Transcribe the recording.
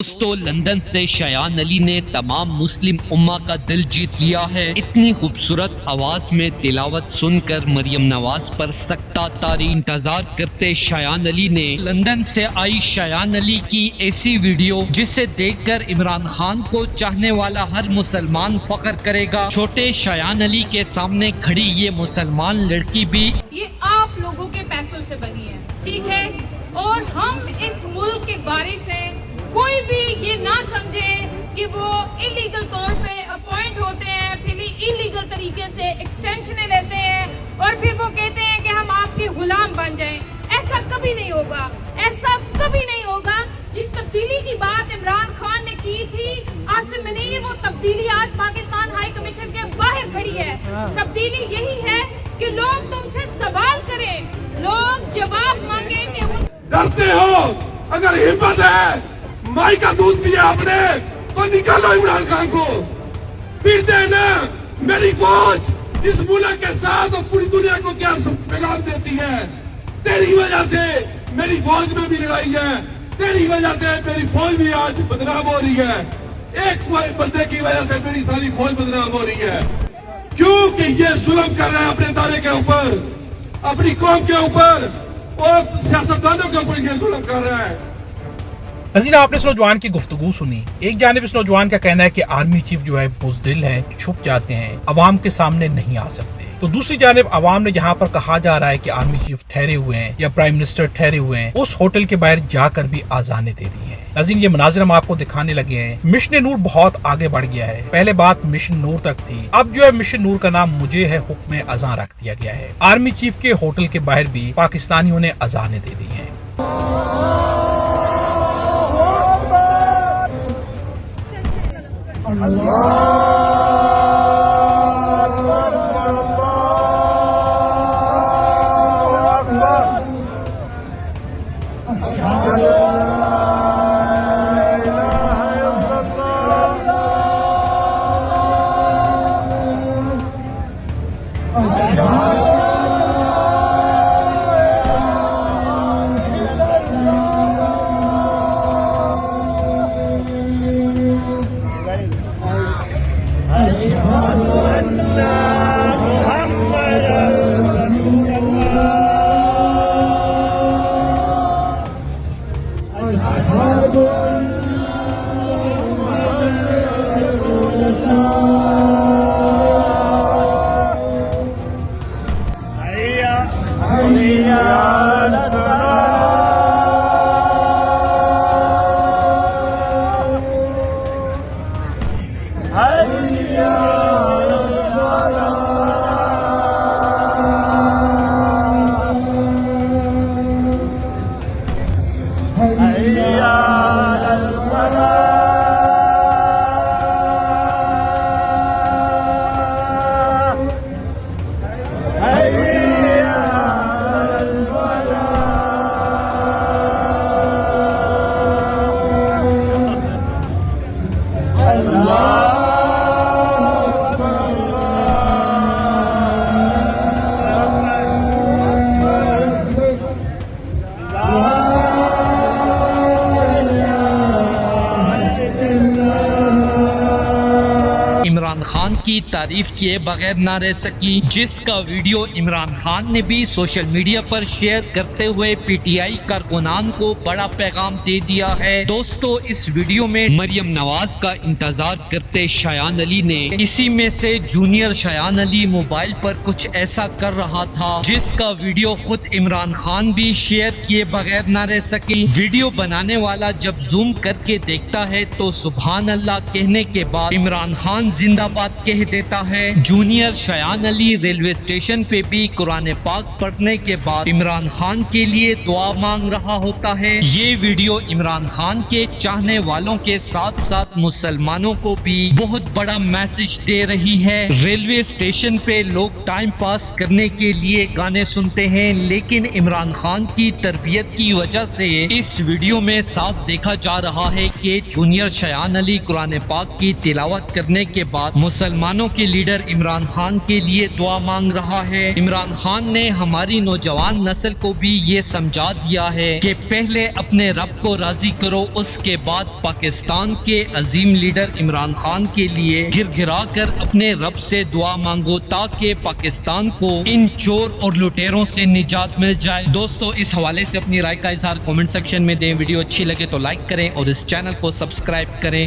दोस्तों, लंदन से शयान अली ने तमाम मुस्लिम उम्मा का दिल जीत लिया है। इतनी खूबसूरत आवाज में तिलावत सुनकर मरियम नवाज पर सख्ता तारी इंतजार करते शयान अली ने लंदन से आई शयान अली की ऐसी वीडियो जिसे देखकर इमरान खान को चाहने वाला हर मुसलमान फख्र करेगा। छोटे शयान अली के सामने खड़ी ये मुसलमान लड़की भी ये आप लोगों के पैसों से बनी है, ठीक है। और हम इस मुल्क के बारे से कोई भी ये ना समझे कि वो इलीगल तौर पे अपॉइंट होते हैं, फिर इलीगल तरीके से एक्सटेंशन लेते हैं और फिर वो कहते हैं कि हम आपके गुलाम बन जाएं। ऐसा कभी नहीं होगा, ऐसा कभी नहीं होगा। जिस तब्दीली की बात इमरान खान ने की थी आसिम मुनीर, वो तब्दीली आज पाकिस्तान हाई कमीशन के बाहर खड़ी है। तब्दीली यही है कि लोग तुमसे सवाल करें, लोग जवाब मांगे कि डरते हो। अगर हिम्मत है माई का दूध पिया आपने तो निकालो इमरान खान को, फिर देना। मेरी फौज इस मुल्क के साथ और पूरी दुनिया को क्या पैगाम देती है। तेरी वजह से मेरी फौज में भी लड़ाई है, तेरी वजह से मेरी फौज भी आज बदनाम हो रही है। एक बंदे की वजह से मेरी सारी फौज बदनाम हो रही है, क्योंकि ये जुल्म कर रहा है अपने दारे के ऊपर, अपनी कौम के ऊपर और सियासतदानों के ऊपर ये जुल्म कर रहा है। नज़ीरा, आपने इस नौजवान की गुफ्तगू सुनी। एक जानिब इस नौजवान का कहना है कि आर्मी चीफ जो है बुज़दिल है, छुप जाते हैं, अवाम के सामने नहीं आ सकते। तो दूसरी जानिब अवाम ने जहाँ पर कहा जा रहा है कि आर्मी चीफ ठहरे हुए हैं या प्राइम मिनिस्टर ठहरे हुए हैं, उस होटल के बाहर जाकर भी आज़ानें दे दी हैं। नाज़रीन, ये मनाज़िर हम आपको दिखाने लगे हैं। मिशन नूर बहुत आगे बढ़ गया है। पहले बात मिशन नूर तक थी, अब जो है मिशन नूर का नाम मुझे है हुक्म अज़ान रख दिया गया है। आर्मी चीफ के होटल के बाहर भी पाकिस्तानियों ने अज़ानें दे दी है। इमरान खान की तारीफ किए बगैर ना रह सकी, जिसका वीडियो इमरान खान ने भी सोशल मीडिया पर शेयर करते हुए पीटीआई कारकुनान को बड़ा पैगाम दे दिया है। दोस्तों, इस वीडियो में मरियम नवाज का इंतजार करते शयान अली ने इसी में से जूनियर शयान अली मोबाइल पर कुछ ऐसा कर रहा था, जिसका वीडियो खुद इमरान खान भी शेयर किए बगैर ना रह सकी। वीडियो बनाने वाला जब जूम करके देखता है तो सुभान अल्लाह कहने के बाद इमरान खान जिंदाबाद कह देता है। Junior Shayan Ali railway station पे भी कुरान पाक पढ़ने के बाद इमरान खान के लिए दुआ मांग रहा होता है। ये वीडियो इमरान खान के चाहने वालों के साथ साथ मुसलमानों को भी बहुत बड़ा मैसेज दे रही है। रेलवे स्टेशन पे लोग टाइम पास करने के लिए गाने सुनते हैं, लेकिन इमरान खान की तरबियत की वजह से इस वीडियो में साफ देखा जा रहा है कि जूनियर शयान अली कुरान पाक की तिलावत करने के बाद मुसलमानों के लीडर इमरान खान के लिए दुआ मांग रहा है। इमरान खान ने हमारी नौजवान नस्ल को भी ये समझा दिया है कि पहले अपने रब को राजी करो, उसके बाद पाकिस्तान के अजीम लीडर इमरान खान के लिए गिरगिरा कर अपने रब से दुआ मांगो ताकि पाकिस्तान को इन चोर और लुटेरों से निजात मिल जाए। दोस्तों, इस हवाले से अपनी राय का इजहार कमेंट सेक्शन में दें। वीडियो अच्छी लगे तो लाइक करें और इस चैनल को सब्सक्राइब करें।